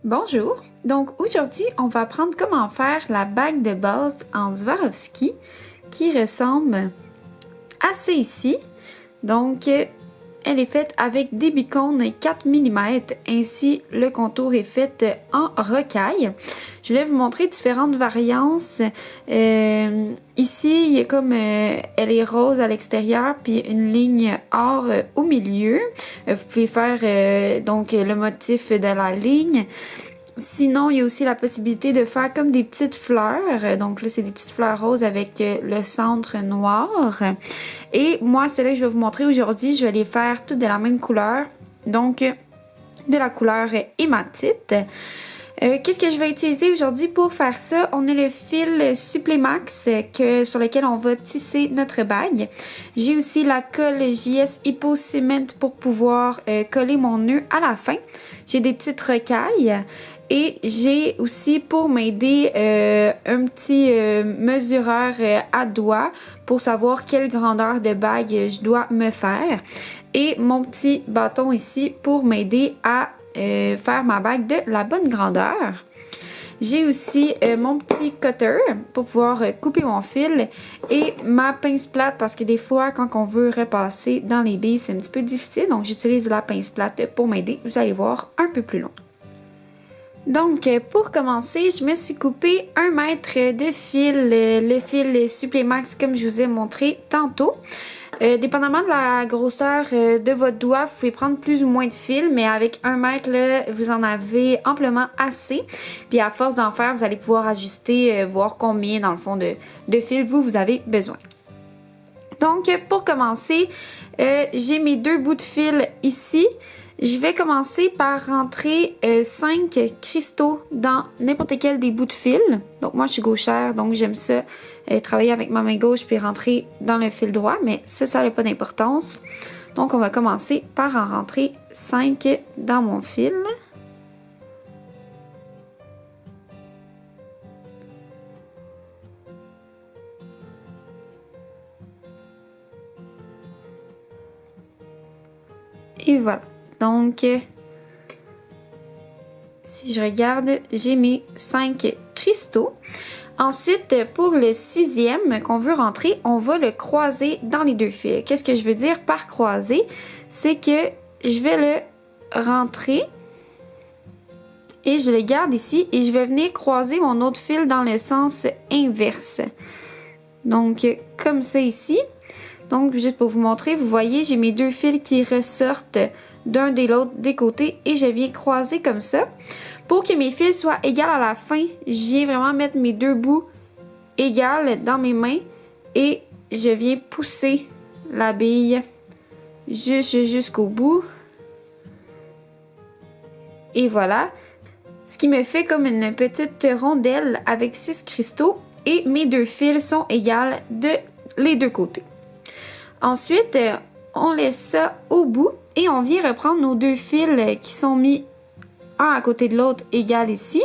Bonjour! Donc aujourd'hui, on va apprendre comment faire la bague de base en Swarovski qui ressemble à celle-ci. Donc, elle est faite avec des bicônes 4 mm, ainsi le contour est fait en rocaille. Je vais vous montrer différentes variantes. Ici, il y a comme elle est rose à l'extérieur, puis une ligne or au milieu. Vous pouvez faire donc le motif de la ligne. Sinon, il y a aussi la possibilité de faire comme des petites fleurs. Donc là, c'est des petites fleurs roses avec le centre noir. Et moi, celles-là que je vais vous montrer aujourd'hui, je vais les faire toutes de la même couleur. Donc, de la couleur hématite. Qu'est-ce que je vais utiliser aujourd'hui pour faire ça? On a le fil Supplémax sur lequel on va tisser notre bague. J'ai aussi la colle JS Hypo Cement pour pouvoir coller mon nœud à la fin. J'ai des petites rocailles. Et j'ai aussi pour m'aider un petit mesureur à doigt pour savoir quelle grandeur de bague je dois me faire. Et mon petit bâton ici pour m'aider à faire ma bague de la bonne grandeur. J'ai aussi mon petit cutter pour pouvoir couper mon fil et ma pince plate parce que des fois quand on veut repasser dans les billes c'est un petit peu difficile, donc j'utilise la pince plate pour m'aider. Vous allez voir un peu plus long. Donc, pour commencer, je me suis coupé 1 mètre de fil, le fil Supplémax comme je vous ai montré tantôt. Dépendamment de la grosseur de votre doigt, vous pouvez prendre plus ou moins de fil, mais avec 1 mètre, là, vous en avez amplement assez. Puis à force d'en faire, vous allez pouvoir ajuster, voir combien dans le fond de fil vous avez besoin. Donc, pour commencer, j'ai mes 2 bouts de fil ici. Je vais commencer par rentrer 5 cristaux dans n'importe quel des bouts de fil. Donc moi je suis gauchère, donc j'aime ça travailler avec ma main gauche puis rentrer dans le fil droit, mais ça n'a pas d'importance. Donc on va commencer par en rentrer 5 dans mon fil. Et voilà. Donc, si je regarde, j'ai mes 5 cristaux. Ensuite, pour le 6e qu'on veut rentrer, on va le croiser dans les 2 fils. Qu'est-ce que je veux dire par croiser? C'est que je vais le rentrer et je le garde ici et je vais venir croiser mon autre fil dans le sens inverse. Donc, comme ça ici. Donc, juste pour vous montrer, vous voyez, j'ai mes 2 fils qui ressortent d'un des côtés et je viens croiser comme ça. Pour que mes fils soient égaux à la fin, je viens vraiment mettre mes 2 bouts égales dans mes mains et je viens pousser la bille jusqu'au bout. Et voilà. Ce qui me fait comme une petite rondelle avec 6 cristaux et mes 2 fils sont égales de les 2 côtés. Ensuite, on laisse ça au bout et on vient reprendre nos 2 fils qui sont mis un à côté de l'autre égal ici.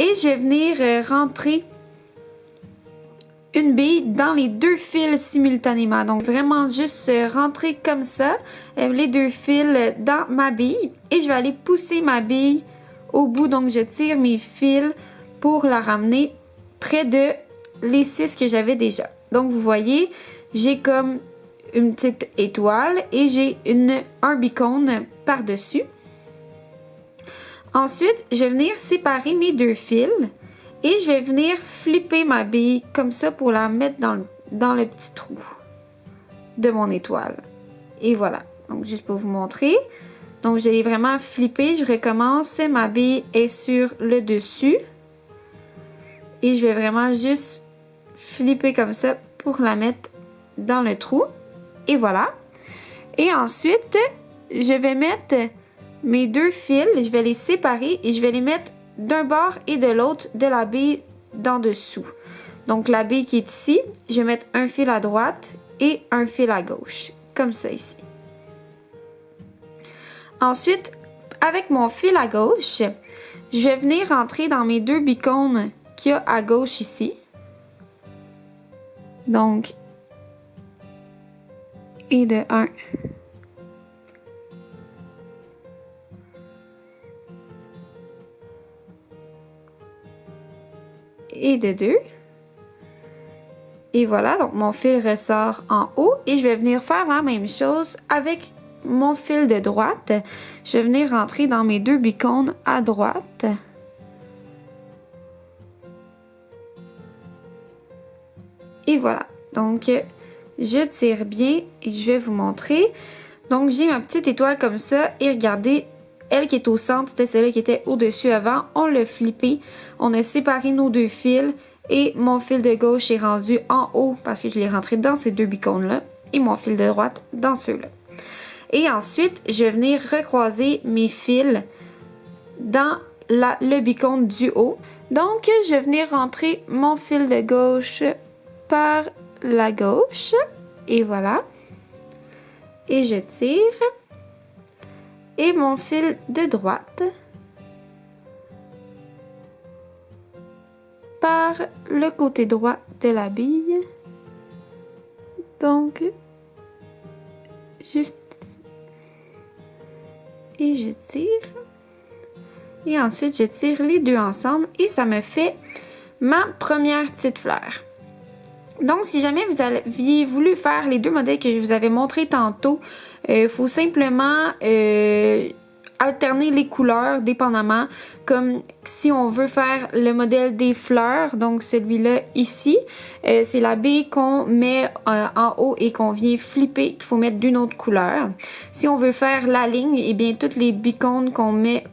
Et je vais venir rentrer une bille dans les 2 fils simultanément. Donc vraiment juste rentrer comme ça les 2 fils dans ma bille. Et je vais aller pousser ma bille au bout. Donc je tire mes fils pour la ramener près de les 6 que j'avais déjà. Donc vous voyez, j'ai comme une petite étoile et j'ai un bicône par-dessus. Ensuite, je vais venir séparer mes 2 fils et je vais venir flipper ma bille comme ça pour la mettre dans le petit trou de mon étoile. Et voilà. Donc, juste pour vous montrer. Donc, je l'ai vraiment flippé. Je recommence. Ma bille est sur le dessus. Et je vais vraiment juste flipper comme ça pour la mettre dans le trou. Et voilà. Et ensuite, je vais mettre mes 2 fils, je vais les séparer et je vais les mettre d'un bord et de l'autre de la bille d'en dessous. Donc la bille qui est ici, je vais mettre un fil à droite et un fil à gauche, comme ça ici. Ensuite, avec mon fil à gauche, je vais venir rentrer dans mes 2 bicônes qu'il y a à gauche ici. Donc, et de 1. et de 2. Et voilà, donc mon fil ressort en haut et je vais venir faire la même chose avec mon fil de droite. Je vais venir rentrer dans mes 2 bicônes à droite. Et voilà, donc je tire bien et je vais vous montrer. Donc j'ai ma petite étoile comme ça et regardez, elle qui est au centre, c'était celle qui était au-dessus avant. On l'a flippé, on a séparé nos 2 fils et mon fil de gauche est rendu en haut parce que je l'ai rentré dans ces 2 bicônes-là et mon fil de droite dans ceux-là. Et ensuite, je vais venir recroiser mes fils dans le bicône du haut. Donc, je vais venir rentrer mon fil de gauche par la gauche. Et voilà. Et je tire. Et mon fil de droite par le côté droit de la bille. Donc, juste et je tire. Et ensuite, je tire les 2 ensemble et ça me fait ma première petite fleur. Donc, si jamais vous aviez voulu faire les 2 modèles que je vous avais montrés tantôt, il faut simplement alterner les couleurs dépendamment. Comme si on veut faire le modèle des fleurs, donc celui-là ici, c'est la baie qu'on met en haut et qu'on vient flipper, qu'il faut mettre d'une autre couleur. Si on veut faire la ligne, et bien toutes les bicônes qu'on met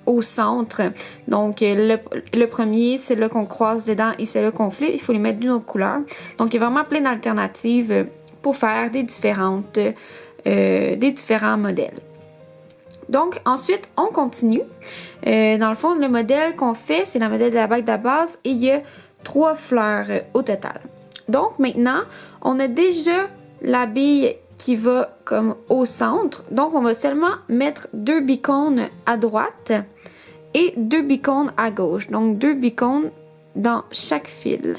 au centre, donc le premier, c'est là qu'on croise dedans et c'est là qu'on flippe, il faut les mettre d'une autre couleur. Donc il y a vraiment plein d'alternatives pour faire des différents modèles. Donc, ensuite, on continue. Dans le fond, le modèle qu'on fait, c'est le modèle de la bague de base et il y a 3 fleurs au total. Donc, maintenant, on a déjà la bille qui va comme au centre. Donc, on va seulement mettre 2 bicônes à droite et 2 bicônes à gauche. Donc, 2 bicônes dans chaque fil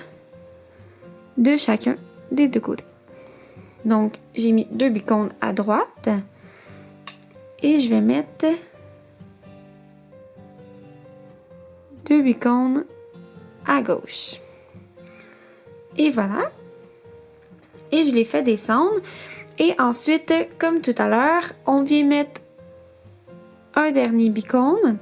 de chacun des 2 côtés. Donc, j'ai mis 2 bicônes à droite. Et je vais mettre 2 bicônes à gauche. Et voilà. Et je les fais descendre. Et ensuite, comme tout à l'heure, on vient mettre un dernier bicône.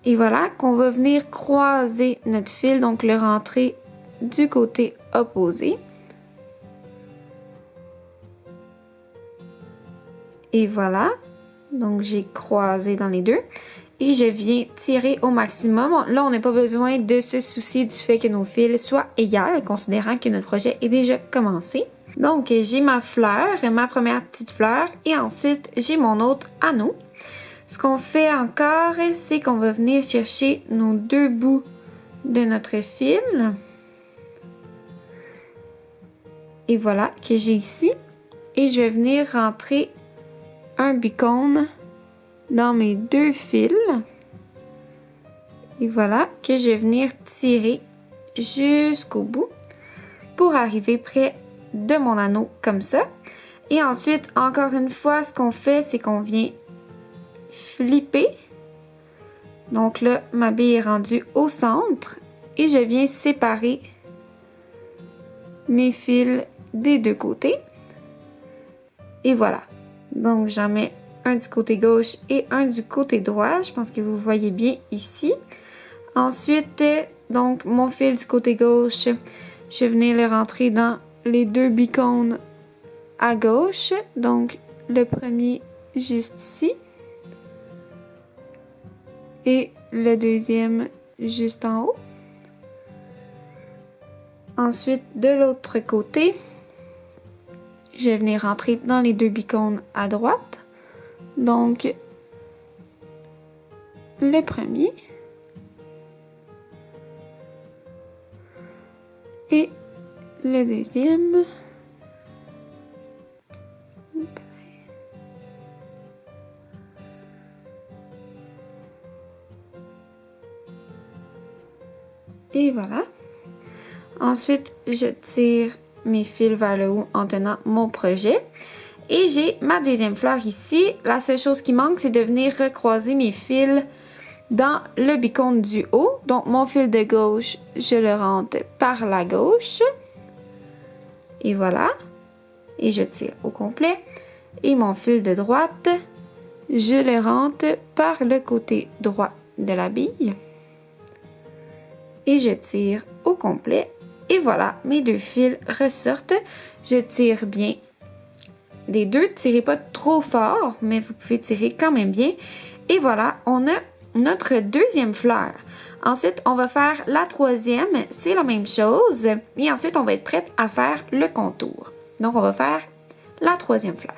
Et voilà, qu'on va venir croiser notre fil, donc le rentrer du côté opposé. Et voilà. Donc, j'ai croisé dans les 2 et je viens tirer au maximum. Là, on n'a pas besoin de se soucier du fait que nos fils soient égaux, considérant que notre projet est déjà commencé. Donc, j'ai ma fleur, ma première petite fleur et ensuite, j'ai mon autre anneau. Ce qu'on fait encore, c'est qu'on va venir chercher nos 2 bouts de notre fil. Et voilà, que j'ai ici. Et je vais venir rentrer un bicône dans mes 2 fils et voilà que je vais venir tirer jusqu'au bout pour arriver près de mon anneau comme ça. Et ensuite, encore une fois, ce qu'on fait, c'est qu'on vient flipper. Donc là, ma bille est rendue au centre et je viens séparer mes fils des 2 côtés. Et voilà. Donc, j'en mets un du côté gauche et un du côté droit. Je pense que vous voyez bien ici. Ensuite, donc, mon fil du côté gauche, je vais venir le rentrer dans les 2 bicônes à gauche. Donc, le premier juste ici. Et le deuxième juste en haut. Ensuite, de l'autre côté, je vais venir rentrer dans les 2 bicônes à droite. Donc, le premier. Et le deuxième. Et voilà. Ensuite, je tire mes fils vers le haut en tenant mon projet. Et j'ai ma deuxième fleur ici. La seule chose qui manque, c'est de venir recroiser mes fils dans le bicône du haut. Donc, mon fil de gauche, je le rentre par la gauche. Et voilà. Et je tire au complet. Et mon fil de droite, je le rentre par le côté droit de la bille. Et je tire au complet. Et voilà, mes deux fils ressortent. Je tire bien des deux. Tirez pas trop fort, mais vous pouvez tirer quand même bien. Et voilà, on a notre deuxième fleur. Ensuite, on va faire la troisième. C'est la même chose. Et ensuite, on va être prête à faire le contour. Donc, on va faire la troisième fleur.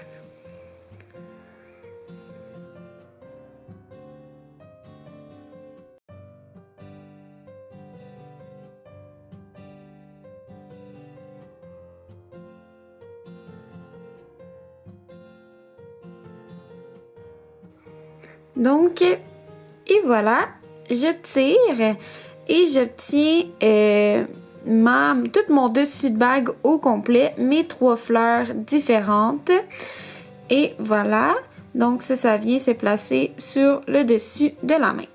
Donc, et voilà, je tire et j'obtiens tout mon dessus de bague au complet, mes 3 fleurs différentes. Et voilà, donc ça vient se placer sur le dessus de la main.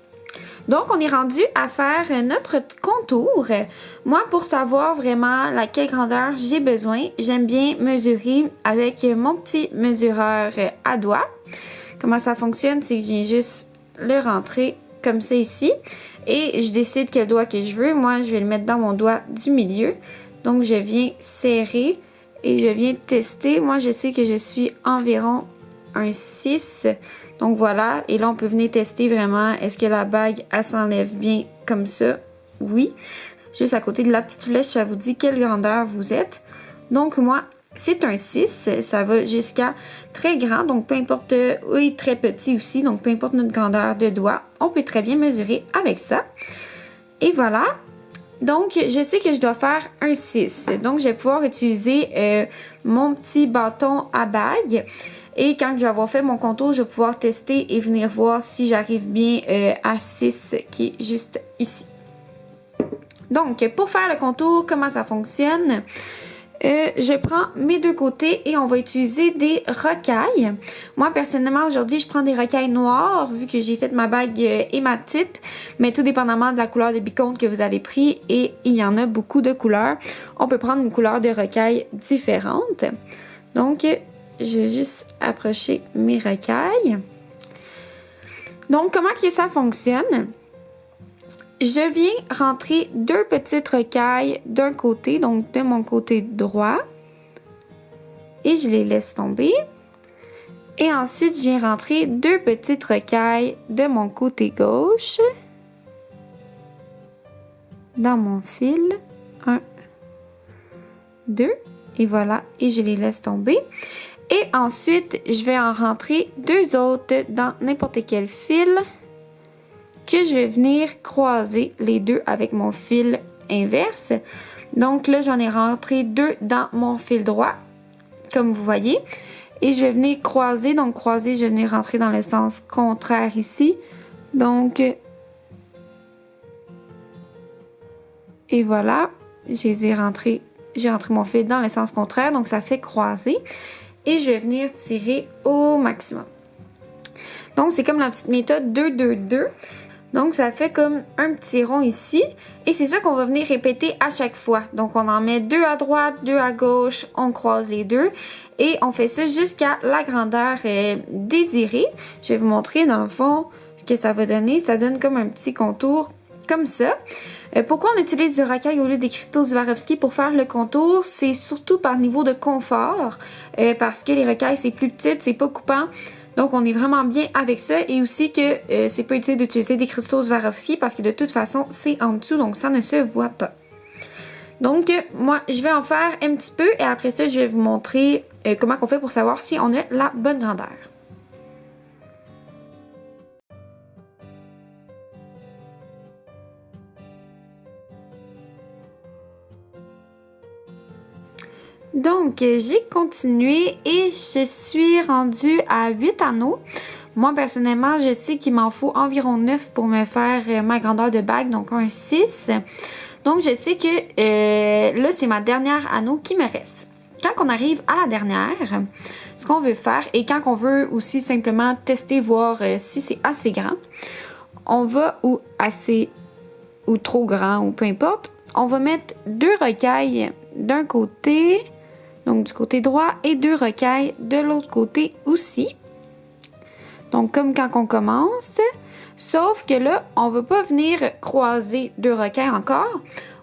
Donc, on est rendu à faire notre contour. Moi, pour savoir vraiment laquelle grandeur j'ai besoin, j'aime bien mesurer avec mon petit mesureur à doigt. Comment ça fonctionne, c'est que je viens juste le rentrer comme ça ici. Et je décide quel doigt que je veux. Moi, je vais le mettre dans mon doigt du milieu. Donc, je viens serrer et je viens tester. Moi, je sais que je suis environ un 6. Donc, voilà. Et là, on peut venir tester vraiment. Est-ce que la bague, elle s'enlève bien comme ça? Oui. Juste à côté de la petite flèche, ça vous dit quelle grandeur vous êtes. Donc, moi, c'est un 6, ça va jusqu'à très grand, donc peu importe, oui, très petit aussi, donc peu importe notre grandeur de doigt, on peut très bien mesurer avec ça. Et voilà, donc je sais que je dois faire un 6, donc je vais pouvoir utiliser mon petit bâton à bague. Et quand je vais avoir fait mon contour, je vais pouvoir tester et venir voir si j'arrive bien à 6 qui est juste ici. Donc, pour faire le contour, comment ça fonctionne? Je prends mes deux côtés et on va utiliser des rocailles. Moi, personnellement, aujourd'hui, je prends des rocailles noires vu que j'ai fait ma bague hématite, mais tout dépendamment de la couleur de bicône que vous avez pris et il y en a beaucoup de couleurs. On peut prendre une couleur de rocaille différente. Donc, je vais juste approcher mes rocailles. Donc, comment que ça fonctionne? Je viens rentrer 2 petites rocailles d'un côté, donc de mon côté droit. Et je les laisse tomber. Et ensuite, je viens rentrer 2 petites rocailles de mon côté gauche. Dans mon fil. 1, 2. Et voilà. Et je les laisse tomber. Et ensuite, je vais en rentrer 2 autres dans n'importe quel fil. Que je vais venir croiser les deux avec mon fil inverse. Donc là, j'en ai rentré 2 dans mon fil droit, comme vous voyez. Et je vais venir croiser. Donc croiser, je vais venir rentrer dans le sens contraire ici. Donc, et voilà, j'ai rentré mon fil dans le sens contraire. Donc ça fait croiser. Et je vais venir tirer au maximum. Donc c'est comme la petite méthode 2-2-2. Donc, ça fait comme un petit rond ici. Et c'est ça qu'on va venir répéter à chaque fois. Donc, on en met 2 à droite, 2 à gauche. On croise les deux. Et on fait ça jusqu'à la grandeur désirée. Je vais vous montrer dans le fond ce que ça va donner. Ça donne comme un petit contour comme ça. Pourquoi on utilise des rocailles au lieu des cristaux Swarovski pour faire le contour? C'est surtout par niveau de confort. Parce que les rocailles, c'est plus petite, c'est pas coupant. Donc, on est vraiment bien avec ça et aussi que c'est pas utile d'utiliser des cristaux Swarovski parce que de toute façon, c'est en dessous, donc ça ne se voit pas. Donc, moi, je vais en faire un petit peu et après ça, je vais vous montrer comment on fait pour savoir si on a la bonne grandeur. Donc, j'ai continué et je suis rendue à 8 anneaux. Moi, personnellement, je sais qu'il m'en faut environ 9 pour me faire ma grandeur de bague, donc un 6. Donc, je sais que là, c'est ma dernière anneau qui me reste. Quand on arrive à la dernière, ce qu'on veut faire, et quand on veut aussi simplement tester, voir si c'est assez grand, on va, ou assez, ou trop grand, ou peu importe, on va mettre 2 rocailles d'un côté, donc du côté droit, et 2 rocailles de l'autre côté aussi. Donc, comme quand on commence, sauf que là, on ne va pas venir croiser 2 rocailles encore.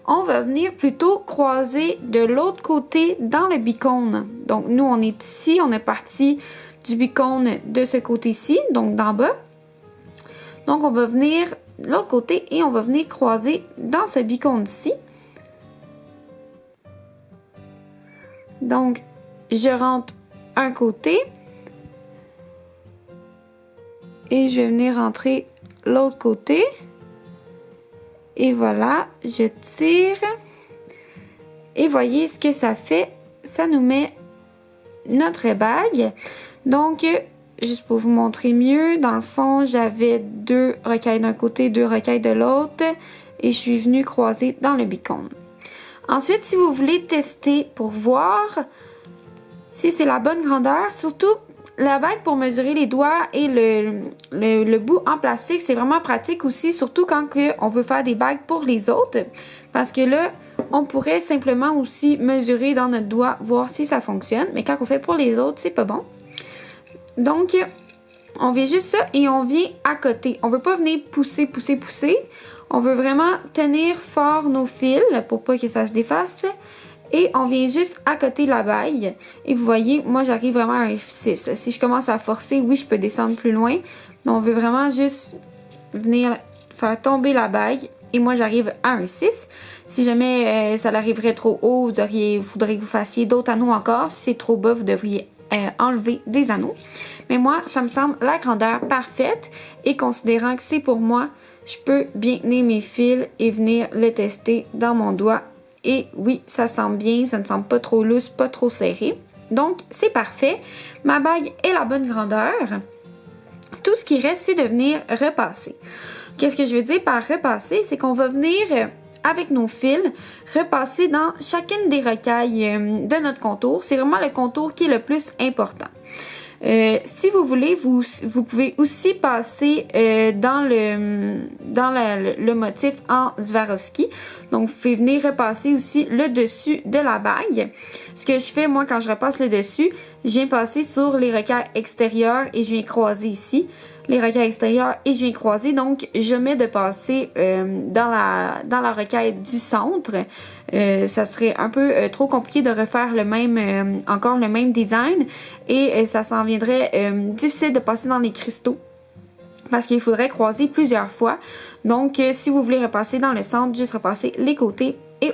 On va venir plutôt croiser de l'autre côté dans le bicône. Donc, nous, on est ici, on est parti du bicône de ce côté-ci, donc d'en bas. Donc, on va venir de l'autre côté et on va venir croiser dans ce bicône-ci. Donc, je rentre un côté et je vais venir rentrer l'autre côté. Et voilà, je tire. Et voyez ce que ça fait. Ça nous met notre bague. Donc, juste pour vous montrer mieux, dans le fond, j'avais 2 rocailles d'un côté, 2 rocailles de l'autre. Et je suis venue croiser dans le bicône. Ensuite, si vous voulez tester pour voir si c'est la bonne grandeur, surtout la bague pour mesurer les doigts et le bout en plastique, c'est vraiment pratique aussi, surtout quand on veut faire des bagues pour les autres. Parce que là, on pourrait simplement aussi mesurer dans notre doigt, voir si ça fonctionne. Mais quand on fait pour les autres, c'est pas bon. Donc, on vient juste ça et on vient à côté. On veut pas venir pousser, pousser, pousser. On veut vraiment tenir fort nos fils pour pas que ça se défasse. Et on vient juste à côté de la bague. Et vous voyez, moi j'arrive vraiment à un 6. Si je commence à forcer, oui, je peux descendre plus loin. Mais on veut vraiment juste venir faire tomber la bague. Et moi j'arrive à un 6. Si jamais ça l'arriverait trop haut, vous voudrez que vous fassiez d'autres anneaux encore. Si c'est trop bas, vous devriez enlever des anneaux. Mais moi, ça me semble la grandeur parfaite. Et considérant que c'est pour moi, je peux bien tenir mes fils et venir le tester dans mon doigt. Et oui, ça sent bien, ça ne semble pas trop lousse, pas trop serré. Donc, c'est parfait. Ma bague est la bonne grandeur. Tout ce qui reste, c'est de venir repasser. Qu'est-ce que je veux dire par repasser? C'est qu'on va venir, avec nos fils, repasser dans chacune des rocailles de notre contour. C'est vraiment le contour qui est le plus important. Si vous voulez, vous pouvez aussi passer dans le motif en Swarovski. Donc, vous pouvez venir repasser aussi le dessus de la bague. Ce que je fais, moi, quand je repasse le dessus, je viens passer sur les rocailles extérieures et je viens croiser ici les rocailles extérieures et je viens croiser. Donc, je mets de passer dans la rocaille du centre. Ça serait un peu trop compliqué de refaire encore le même design et ça s'en viendrait difficile de passer dans les cristaux parce qu'il faudrait croiser plusieurs fois. Donc, si vous voulez repasser dans le centre, juste repasser les côtés et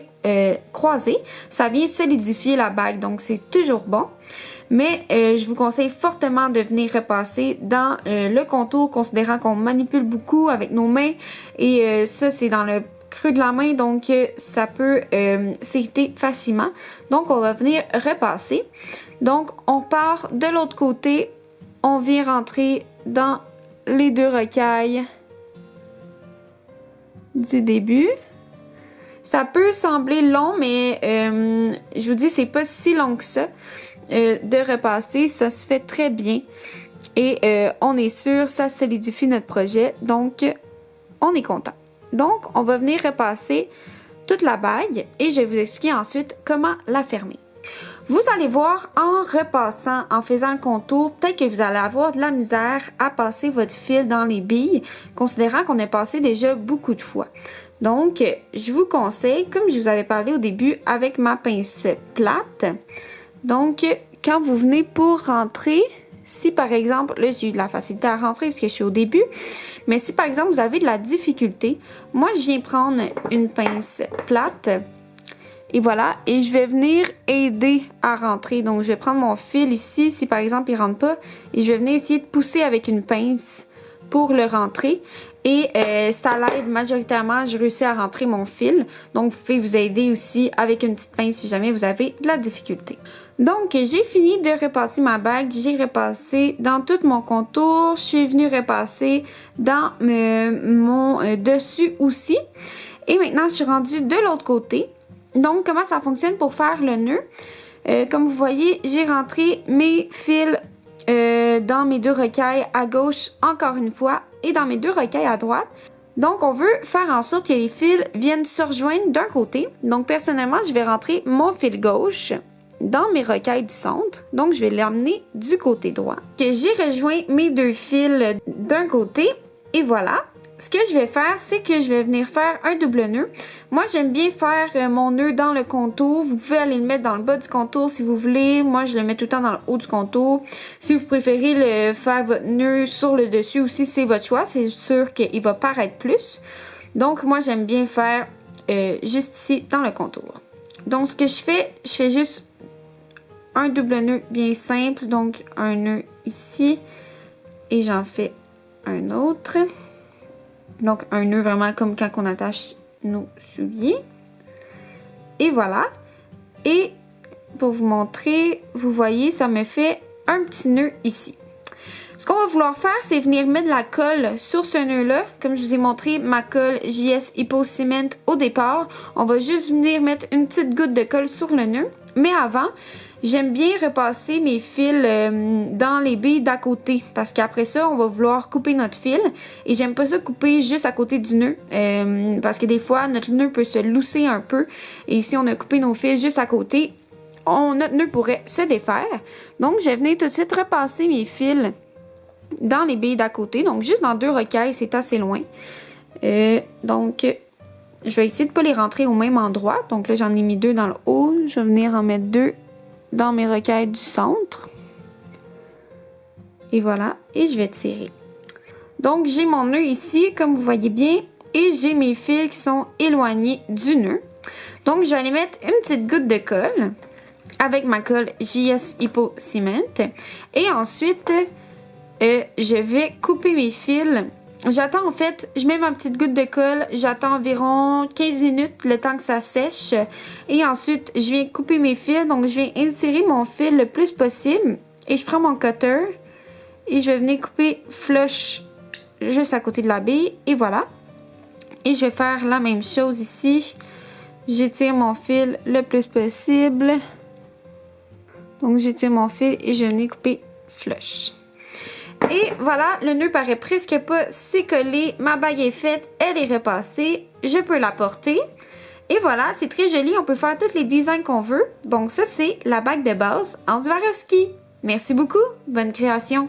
croiser. Ça vient solidifier la bague, donc c'est toujours bon. Mais je vous conseille fortement de venir repasser dans le contour, considérant qu'on manipule beaucoup avec nos mains. Et ça, c'est dans le creux de la main, donc ça peut s'irriter facilement. Donc, on va venir repasser. Donc, on part de l'autre côté. On vient rentrer dans les 2 rocailles du début. Ça peut sembler long, mais je vous dis, c'est pas si long que ça. De repasser, ça se fait très bien et on est sûr, ça solidifie notre projet, donc on est content. Donc, on va venir repasser toute la bague et je vais vous expliquer ensuite comment la fermer. Vous allez voir, en repassant, en faisant le contour, peut-être que vous allez avoir de la misère à passer votre fil dans les billes, considérant qu'on a passé déjà beaucoup de fois. Donc, je vous conseille, comme je vous avais parlé au début, avec ma pince plate. Donc, quand vous venez pour rentrer, si par exemple, là j'ai eu de la facilité à rentrer parce que je suis au début, mais si par exemple vous avez de la difficulté, moi je viens prendre une pince plate et voilà, et je vais venir aider à rentrer. Donc, je vais prendre mon fil ici, si par exemple il rentre pas, et je vais venir essayer de pousser avec une pince pour le rentrer. Et ça l'aide majoritairement, je réussis à rentrer mon fil. Donc, vous pouvez vous aider aussi avec une petite pince si jamais vous avez de la difficulté. Donc, j'ai fini de repasser ma bague. J'ai repassé dans tout mon contour. Je suis venue repasser dans mon dessus aussi. Et maintenant, je suis rendue de l'autre côté. Donc, comment ça fonctionne pour faire le nœud? Comme vous voyez, j'ai rentré mes fils dans mes 2 rocailles à gauche encore une fois et dans mes 2 rocailles à droite. Donc, on veut faire en sorte que les fils viennent se rejoindre d'un côté. Donc, personnellement, je vais rentrer mon fil gauche dans mes rocailles du centre. Donc, je vais l'amener du côté droit. Que j'ai rejoint mes deux fils d'un côté. Et voilà. Ce que je vais faire, c'est que je vais venir faire un double nœud. Moi, j'aime bien faire mon nœud dans le contour. Vous pouvez aller le mettre dans le bas du contour si vous voulez. Moi, je le mets tout le temps dans le haut du contour. Si vous préférez faire votre nœud sur le dessus aussi, c'est votre choix. C'est sûr qu'il va paraître plus. Donc, moi, j'aime bien faire juste ici, dans le contour. Donc, ce que je fais juste un double nœud bien simple. Donc, un nœud ici. Et j'en fais un autre. Donc, un nœud vraiment comme quand on attache nos souliers. Et voilà. Et pour vous montrer, vous voyez, ça me fait un petit nœud ici. Ce qu'on va vouloir faire, c'est venir mettre de la colle sur ce nœud-là. Comme je vous ai montré, ma colle JS Hypo Cement au départ. On va juste venir mettre une petite goutte de colle sur le nœud. Mais avant, j'aime bien repasser mes fils dans les billes d'à côté. Parce qu'après ça, on va vouloir couper notre fil. Et j'aime pas ça couper juste à côté du nœud. Parce que des fois, notre nœud peut se lousser un peu. Et si on a coupé nos fils juste à côté, notre nœud pourrait se défaire. Donc, je vais venir tout de suite repasser mes fils dans les billes d'à côté. Donc, juste dans deux rocailles, c'est assez loin. Donc, je vais essayer de ne pas les rentrer au même endroit. Donc là, j'en ai mis deux dans le haut. Je vais venir en mettre deux dans mes rocailles du centre. Et voilà. Et je vais tirer. Donc, j'ai mon nœud ici, comme vous voyez bien. Et j'ai mes fils qui sont éloignés du nœud. Donc, je vais aller mettre une petite goutte de colle avec ma colle JS Hypo Cement. Et ensuite, je vais couper mes fils. J'attends en fait, je mets ma petite goutte de colle, j'attends environ 15 minutes le temps que ça sèche. Et ensuite, je viens couper mes fils. Donc, je viens insérer mon fil le plus possible. Et je prends mon cutter et je vais venir couper flush juste à côté de la bille. Et voilà. Et je vais faire la même chose ici. J'étire mon fil le plus possible. Donc, j'étire mon fil et je viens couper flush. Et voilà, le nœud paraît presque pas si collé. Ma bague est faite, elle est repassée. Je peux la porter. Et voilà, c'est très joli. On peut faire tous les designs qu'on veut. Donc ça, c'est la bague de base en Swarovski. Merci beaucoup. Bonne création.